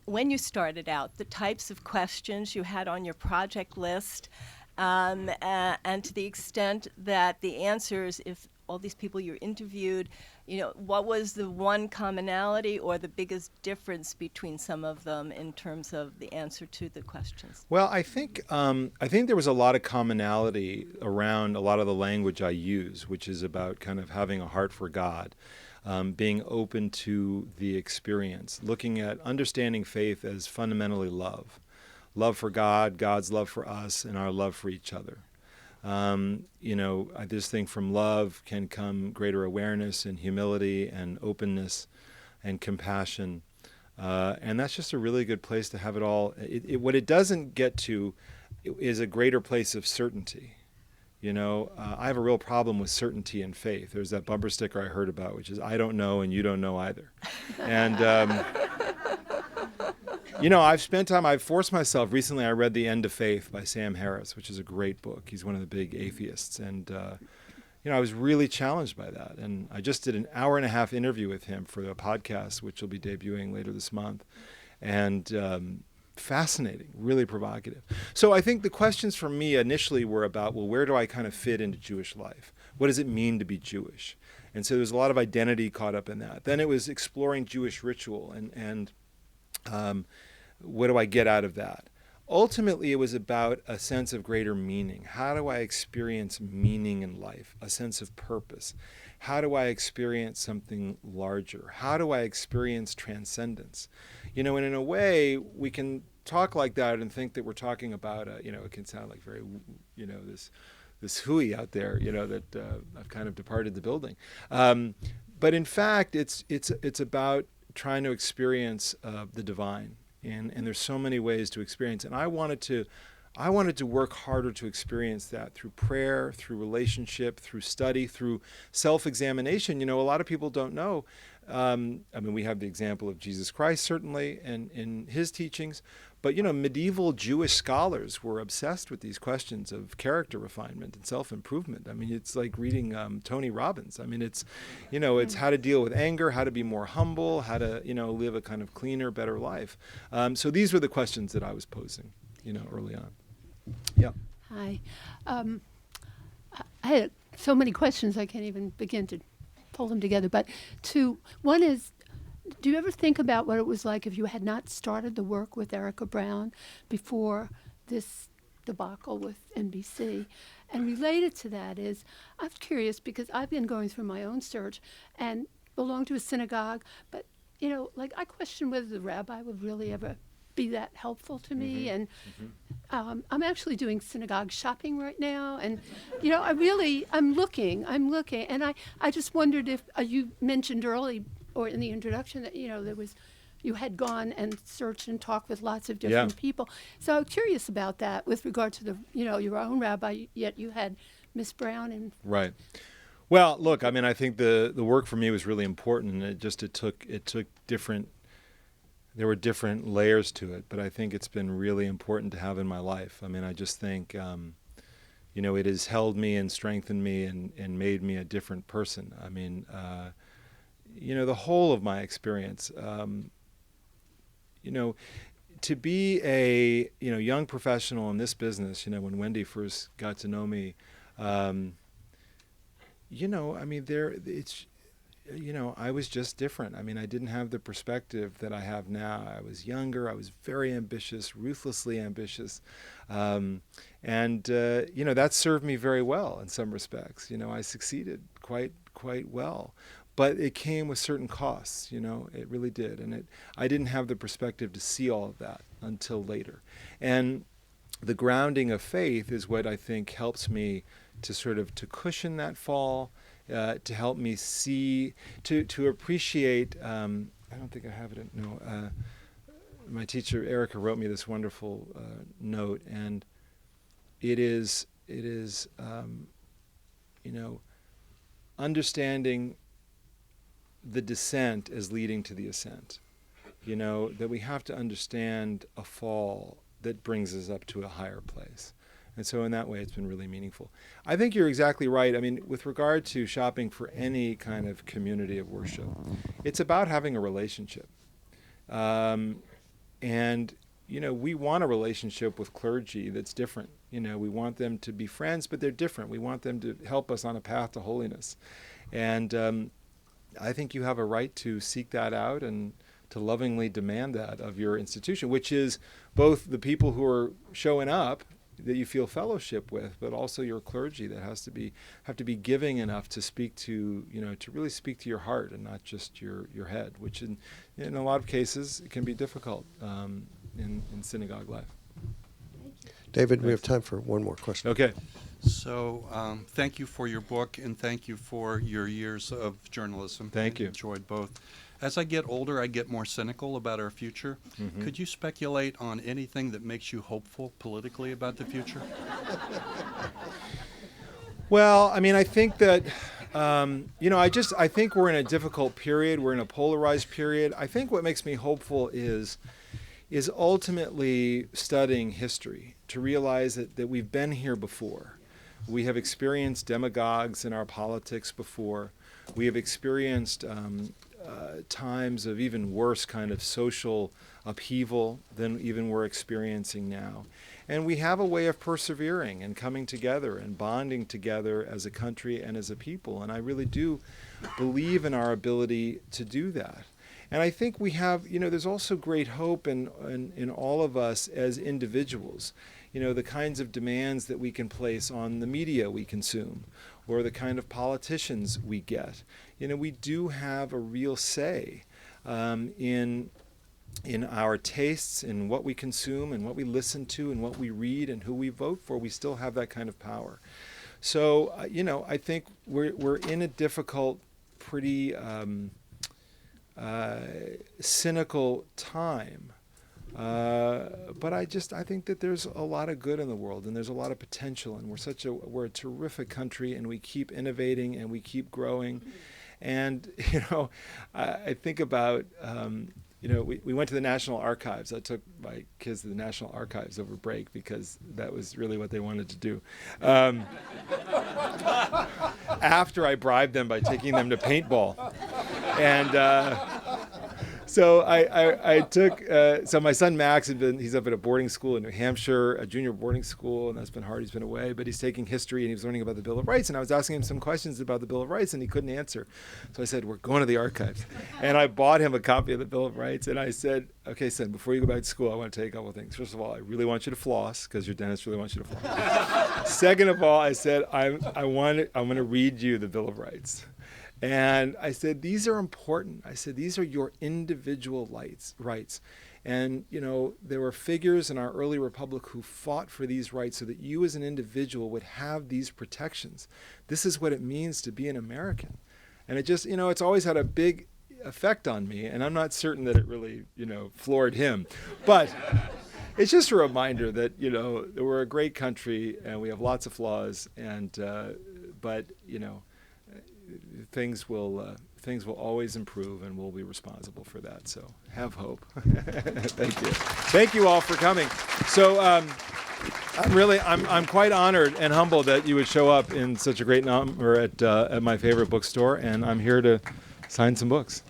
when you started out, the types of questions you had on your project list And to the extent that the answers, if all these people you interviewed, what was the one commonality or the biggest difference between some of them in terms of the answer to the questions? Well, I think there was a lot of commonality around a lot of the language I use, which is about kind of having a heart for God, being open to the experience, looking at understanding faith as fundamentally love for God, God's love for us, and our love for each other. I just think from love can come greater awareness and humility and openness and compassion. And that's just a really good place to have it all. What it doesn't get to is a greater place of certainty. I have a real problem with certainty in faith. There's that bumper sticker I heard about, which is, I don't know and you don't know either. And, I've forced myself. Recently, I read The End of Faith by Sam Harris, which is a great book. He's one of the big atheists. And, I was really challenged by that. And I just did an hour-and-a-half interview with him for a podcast, which will be debuting later this month. And fascinating, really provocative. So I think the questions for me initially were about, well, where do I kind of fit into Jewish life? What does it mean to be Jewish? And so there's a lot of identity caught up in that. Then it was exploring Jewish ritual and what do I get out of that? Ultimately, it was about a sense of greater meaning. How do I experience meaning in life, a sense of purpose? How do I experience something larger? How do I experience transcendence? And in a way, we can talk like that and think that we're talking about, it can sound like very, this hooey out there, that I've kind of departed the building. But in fact, it's about trying to experience the divine. And there's so many ways to experience. And I wanted to work harder to experience that through prayer, through relationship, through study, through self-examination. A lot of people don't know. We have the example of Jesus Christ, certainly, and in his teachings. But, medieval Jewish scholars were obsessed with these questions of character refinement and self-improvement. It's like reading Tony Robbins. It's how to deal with anger, how to be more humble, how to, live a kind of cleaner, better life. So these were the questions that I was posing, early on. Yeah. Hi. I had so many questions I can't even begin to pull them together. But one is, do you ever think about what it was like if you had not started the work with Erica Brown before this debacle with NBC? And related to that is, I'm curious because I've been going through my own search and belong to a synagogue, but, I question whether the rabbi would really ever be that helpful to me. And I'm actually doing synagogue shopping right now. And, I'm looking. And I just wondered if you mentioned early or in the introduction that, you had gone and searched and talked with lots of different people. So I'm curious about that with regard to your own rabbi, yet you had Miss Brown. And right. Well, look, I think the work for me was really important, and it took different. There were different layers to it, but I think it's been really important to have in my life. I just think, it has held me and strengthened me and made me a different person. The whole of my experience, to be a, young professional in this business, when Wendy first got to know me, I was just different. I didn't have the perspective that I have now. I was younger. I was very ambitious, ruthlessly ambitious. That served me very well in some respects. I succeeded quite well. But it came with certain costs, it really did. And I didn't have the perspective to see all of that until later. And the grounding of faith is what I think helps me to cushion that fall, to help me see, to appreciate, I don't think I have it, my teacher Erica wrote me this wonderful note, and it is understanding the descent as leading to the ascent. That we have to understand a fall that brings us up to a higher place. And so in that way, it's been really meaningful. I think you're exactly right. With regard to shopping for any kind of community of worship, it's about having a relationship. And, we want a relationship with clergy that's different. We want them to be friends, but they're different. We want them to help us on a path to holiness. And I think you have a right to seek that out and to lovingly demand that of your institution, which is both the people who are showing up that you feel fellowship with, but also your clergy that have to be giving enough to speak to, to really speak to your heart and not just your head, which in a lot of cases can be difficult in synagogue life. David, we have time for one more question. Okay. So thank you for your book, and thank you for your years of journalism. Thank you. Enjoyed both. As I get older, I get more cynical about our future. Mm-hmm. Could you speculate on anything that makes you hopeful politically about the future? Well, I think that, I think we're in a difficult period. We're in a polarized period. I think what makes me hopeful is ultimately studying history to realize that we've been here before. We have experienced demagogues in our politics before. We have experienced times of even worse kind of social upheaval than even we're experiencing now. And we have a way of persevering and coming together and bonding together as a country and as a people. And I really do believe in our ability to do that. And I think we have, there's also great hope in all of us as individuals. The kinds of demands that we can place on the media we consume or the kind of politicians we get. We do have a real say in our tastes, in what we consume and what we listen to and what we read and who we vote for. We still have that kind of power. So, I think we're in a difficult, pretty cynical time. But I think that there's a lot of good in the world and there's a lot of potential, and we're a terrific country, and we keep innovating and we keep growing. And, I think about, we went to the National Archives. I took my kids to the National Archives over break because that was really what they wanted to do. After I bribed them by taking them to paintball. And so I took, so my son Max, he's up at a boarding school in New Hampshire, a junior boarding school, and that's been hard. He's been away, but he's taking history and he was learning about the Bill of Rights. And I was asking him some questions about the Bill of Rights and he couldn't answer. So I said, we're going to the archives. And I bought him a copy of the Bill of Rights. And I said, okay, son, before you go back to school, I want to tell you a couple of things. First of all, I really want you to floss because your dentist really wants you to floss. Second of all, I said, I'm going to read you the Bill of Rights. And I said, these are important. I said, these are your individual rights. And, there were figures in our early republic who fought for these rights so that you as an individual would have these protections. This is what it means to be an American. And it just, it's always had a big effect on me. And I'm not certain that it really, floored him. But it's just a reminder that, we're a great country and we have lots of flaws. And, but, things will always improve, and we'll be responsible for that. So have hope. Thank you. Thank you all for coming. So I'm quite honored and humbled that you would show up in such a great number at my favorite bookstore, and I'm here to sign some books.